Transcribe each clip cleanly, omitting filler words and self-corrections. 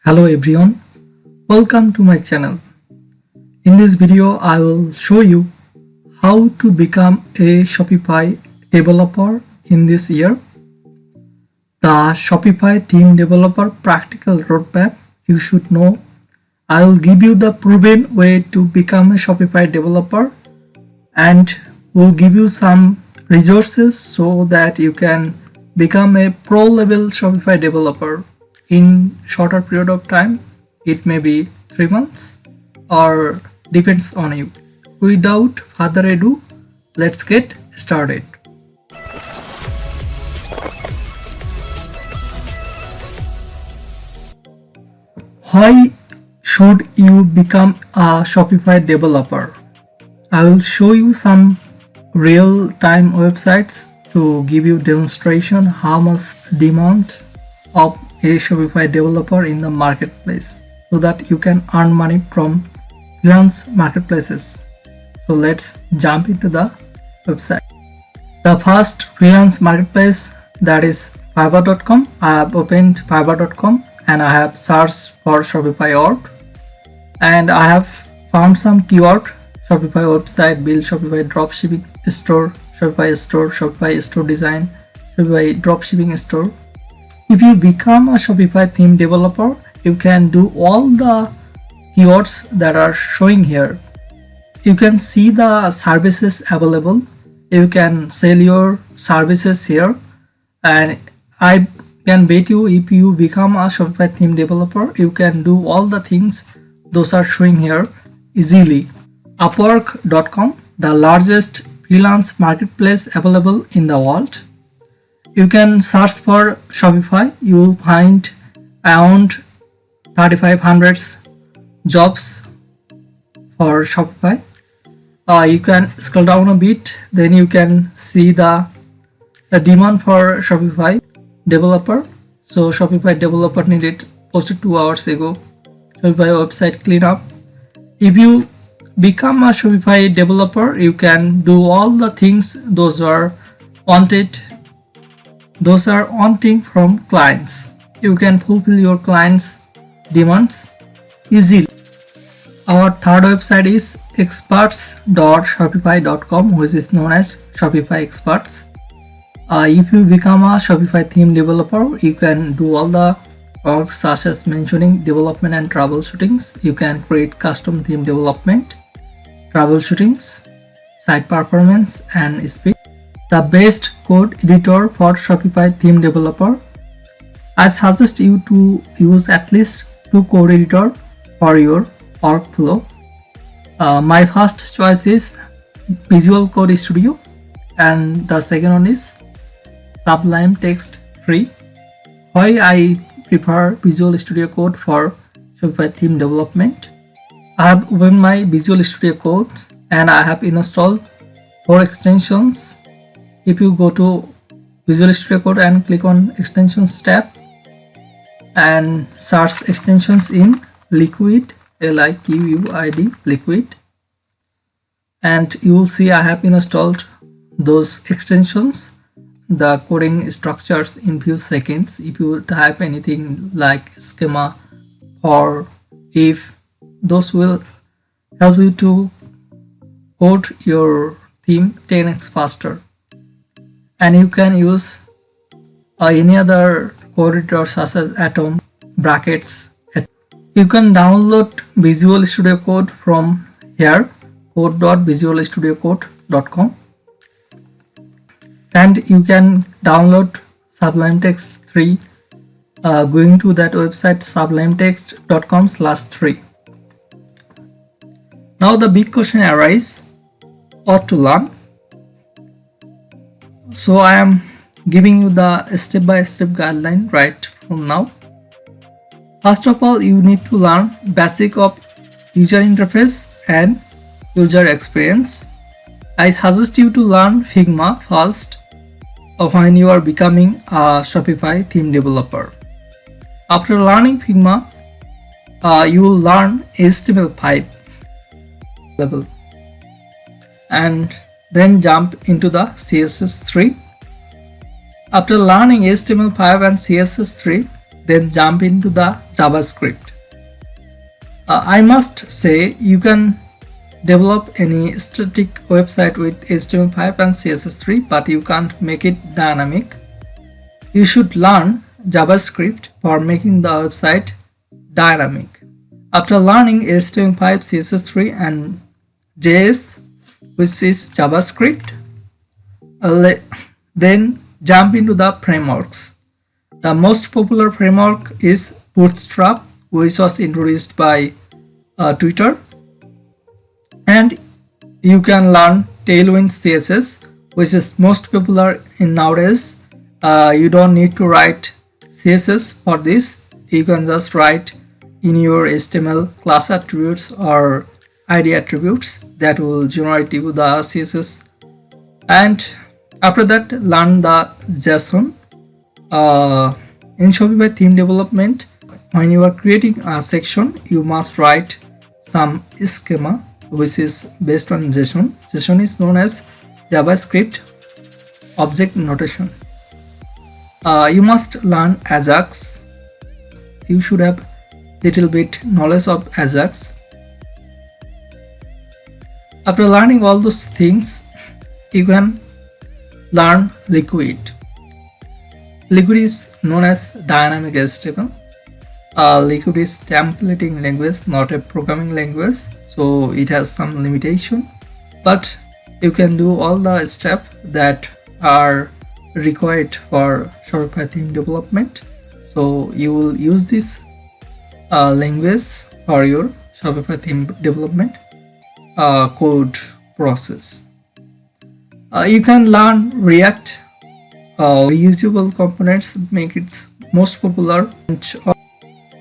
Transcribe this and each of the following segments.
Hello everyone, welcome to my channel. In this video, I will show you how to become a Shopify developer in this year. The Shopify theme developer practical roadmap you should know. I will give you the proven way to become a Shopify developer and will give you some resources so that you can become a pro level Shopify developer in shorter period of time. It may be 3 months or depends on you. Without further ado, let's get started. Why should you become a Shopify developer? I will show you some real-time websites to give you demonstration how much demand of a Shopify developer in the marketplace so that you can earn money from freelance marketplaces. So let's jump into the website. The first freelance marketplace, that is Fiverr.com. I have opened Fiverr.com and I have searched for Shopify org and I have found some keyword: Shopify website, build Shopify dropshipping store, Shopify store design, Shopify dropshipping store. If you become a Shopify theme developer, you can do all the keywords that are showing here. You can see the services available. You can sell your services here, and I can bet you if you become a Shopify theme developer, you can do all the things those are showing here easily. Upwork.com, the largest freelance marketplace available in the world. You can search for Shopify. You will find around 3,500 jobs for Shopify. You can scroll down a bit, then you can see the demand for Shopify developer. So Shopify developer needed posted 2 hours ago. Shopify website cleanup. If you become a Shopify developer, you can do all the things those are wanting from clients. You can fulfill your clients' demands easily. Our third website is experts.shopify.com, which is known as Shopify Experts. If you become a Shopify theme developer, you can do all the work such as mentioning development and troubleshootings. You can create custom theme development, troubleshootings, site performance, and speed. The best code editor for Shopify theme developer. I suggest you to use at least 2 code editor for your workflow. My first choice is Visual Code Studio and the second one is Sublime Text 3. Why I prefer Visual Studio Code for Shopify theme development? I have opened my Visual Studio Code and I have installed 4 extensions. If you go to Visual Studio Code and click on Extensions tab and search extensions in Liquid, Liquid, Liquid, and you will see I have installed those extensions. The coding structures in few seconds. If you type anything like schema or if, those will help you to code your theme 10x faster. And you can use any other code editor such as Atom, Brackets. You can download Visual Studio Code from here, code.visualstudiocode.com, and you can download Sublime Text 3 going to that website sublimetext.com/3. Now the big question arises, what to learn? So I am giving you the step-by-step guideline right from now. First of all, you need to learn basic of user interface and user experience. I suggest you to learn Figma first when you are becoming a Shopify theme developer. After learning Figma, you will learn HTML5 level and then jump into the CSS3. After learning HTML5 and CSS3, then jump into the JavaScript. I must say you can develop any static website with HTML5 and CSS3, but you can't make it dynamic. You should learn JavaScript for making the website dynamic. After learning HTML5, CSS3 and JS, which is JavaScript, then jump into the frameworks. The most popular framework is Bootstrap, which was introduced by Twitter, and you can learn Tailwind CSS, which is most popular in nowadays. You don't need to write CSS for this. You can just write in your HTML class attributes or ID attributes that will generate you the CSS. And after that, learn the JSON. In Shopify theme development, when you are creating a section, you must write some schema which is based on JSON. JSON is known as JavaScript object notation. You must learn Ajax. You should have little bit knowledge of Ajax. After learning all those things, you can learn Liquid. Liquid is known as dynamic HTML. Liquid is templating language, not a programming language, so it has some limitation, but you can do all the steps that are required for Shopify theme development. So you will use this language for your Shopify theme development code process. You can learn React. Reusable components make it most popular.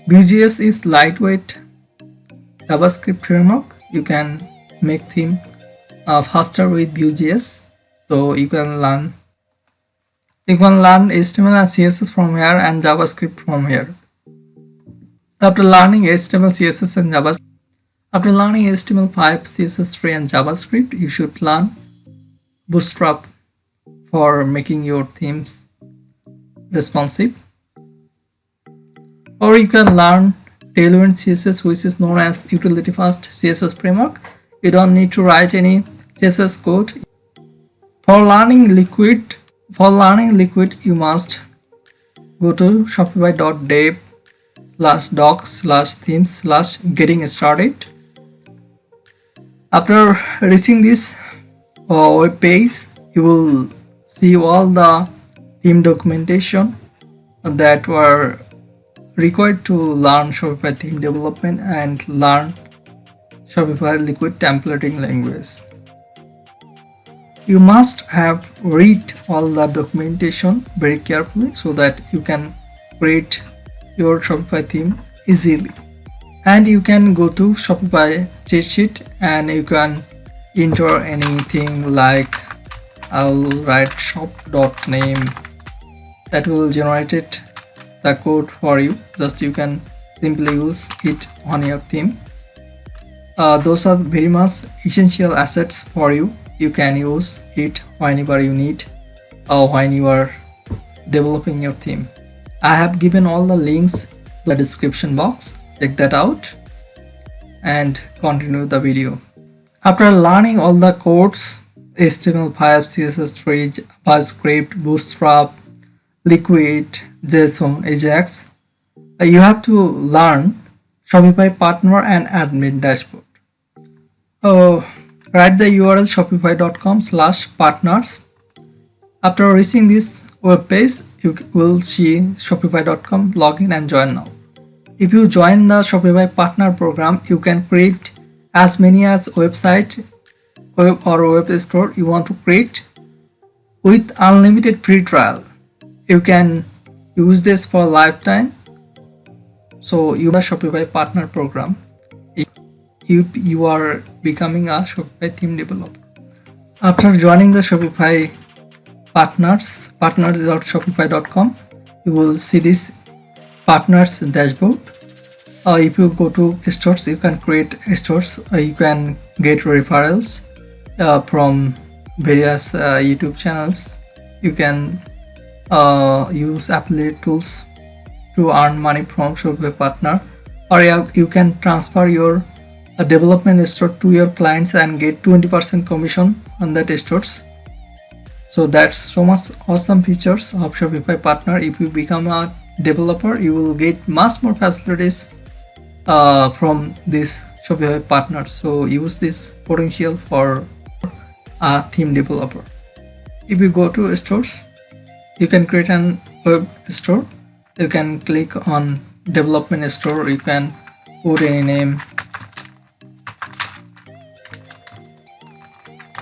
Vue.js is lightweight JavaScript framework. You can make theme faster with Vue.js. So you can learn HTML and CSS from here and JavaScript from here. After learning HTML, CSS and JavaScript, after learning HTML5, CSS3 and JavaScript, you should learn Bootstrap for making your themes responsive. Or you can learn Tailwind CSS, which is known as utility fast CSS framework. You don't need to write any CSS code. For learning Liquid, you must go to shopify.dev/docs/themes/getting started. After reaching this web page, you will see all the theme documentation that were required to learn Shopify theme development and learn Shopify Liquid templating language. You must have read all the documentation very carefully so that you can create your Shopify theme easily. And you can go to Shopify cheat sheet and you can enter anything like I'll write shop.name, that will generate the code for you. Just you can simply use it on your theme. Those are very much essential assets for you. You can use it whenever you need or when you are developing your theme. I have given all the links in the description box. Check that out and continue the video. After learning all the codes, HTML5, CSS3, JavaScript, Bootstrap, Liquid, JSON, Ajax, you have to learn Shopify partner and admin dashboard. Write the URL shopify.com/partners. After reaching this web page, you will see shopify.com, login and join now. If you join the Shopify partner program, you can create as many as website or web store you want to create with unlimited free trial. You can use this for lifetime. So you have a Shopify partner program if you are becoming a Shopify theme developer. After joining the Shopify partners.shopify.com, you will see this partners dashboard. If you go to stores, you can create stores. You can get referrals from various YouTube channels. You can use affiliate tools to earn money from Shopify partner, or you can transfer your development store to your clients and get 20% commission on that stores. So that's so much awesome features of Shopify partner. If you become a developer, you will get much more facilities from this Shopify partner. So use this potential for a theme developer. If you go to stores, you can create an web store. You can click on development store. You can put any name,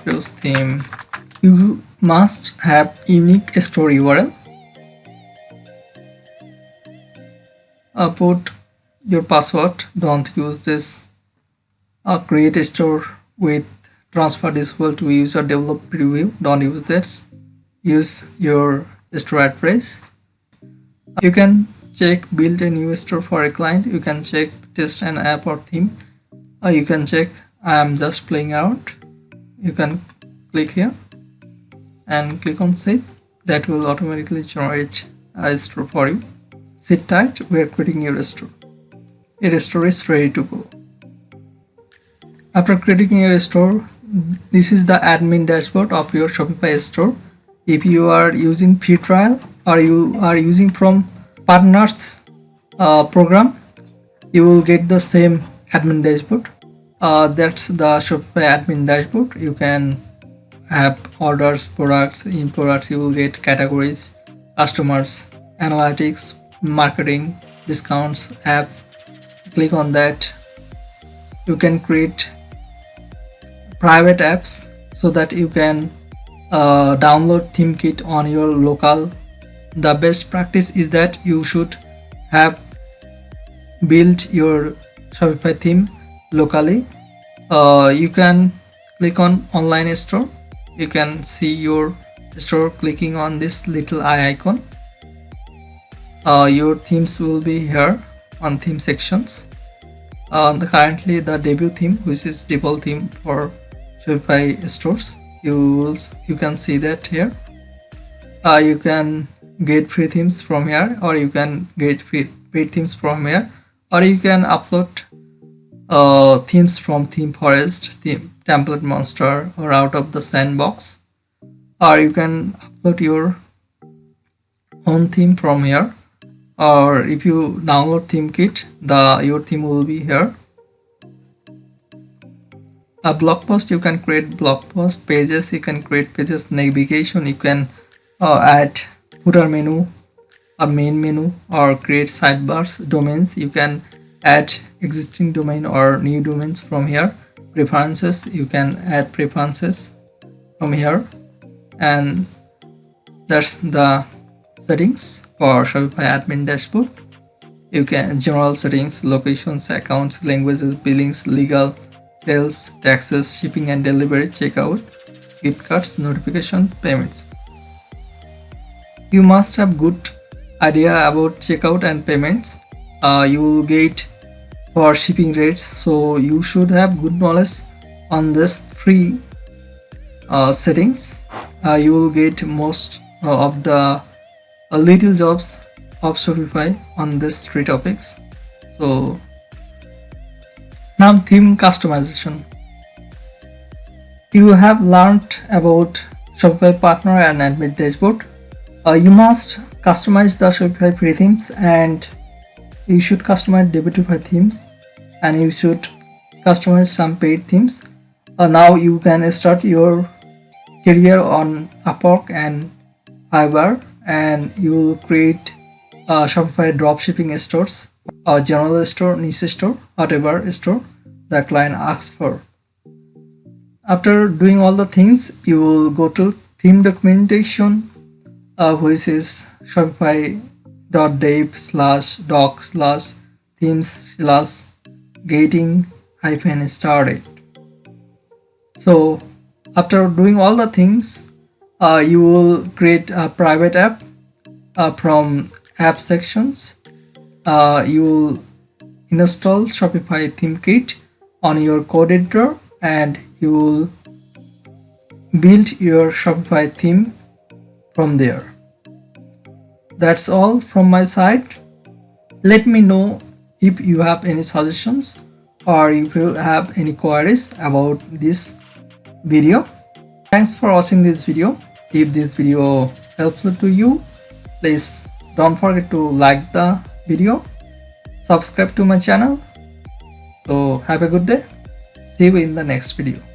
choose theme. You must have unique store URL. Put your password. Don't use this create a store with transfer this world to user develop preview. Don't use this. Use your store address. You can check build a new store for a client. You can check test an app or theme. You can check I am just playing out. You can click here and click on save. That will automatically generate a store for you. Sit tight, we are creating your store. Your store is ready to go. After creating your store, this is the admin dashboard of your Shopify store. If you are using free trial or you are using from partners program, you will get the same admin dashboard. That's the Shopify admin dashboard. You can have orders, products. In products you will get categories, customers, analytics, marketing, discounts, apps. Click on that. You can create private apps so that you can download theme kit on your local. The best practice is that you should have built your Shopify theme locally. You can click on online store. You can see your store clicking on this little eye icon. Your themes will be here on theme sections. Currently the debut theme, which is default theme for Shopify stores, you can see that here. You can get free themes from here, or you can get paid themes from here, or you can upload themes from Theme Forest, Theme Template Monster, or out of the sandbox, or you can upload your own theme from here. Or if you download theme kit, your theme will be here. A blog post, you can create blog post. Pages, you can create pages. Navigation, you can add footer menu or main menu, or create sidebars. Domains, you can add existing domain or new domains from here. Preferences, you can add preferences from here. And that's the settings for Shopify admin dashboard. You can general settings, locations, accounts, languages, billings, legal, sales, taxes, shipping and delivery, checkout, gift cards, notification, payments. You must have good idea about checkout and payments. You will get for shipping rates, so you should have good knowledge on this three settings. You will get most of the little jobs of Shopify on these three topics. So now theme customization. You have learned about Shopify partner and admin dashboard. You must customize the Shopify free themes, and you should customize Debitify themes, and you should customize some paid themes. Now you can start your career on Upwork and Fiverr, and you will create Shopify dropshipping stores, or general store, niche store, whatever store the client asks for. After doing all the things, you will go to theme documentation, which is shopify.dev/docs/themes/getting-started. So after doing all the things, you will create a private app from app sections. You will install Shopify theme kit on your code editor, and you will build your Shopify theme from there. That's all from my side. Let me know if you have any suggestions or if you have any queries about this video. Thanks for watching this video. If this video helpful to you, please don't forget to like the video, subscribe to my channel. So have a good day. See you in the next video.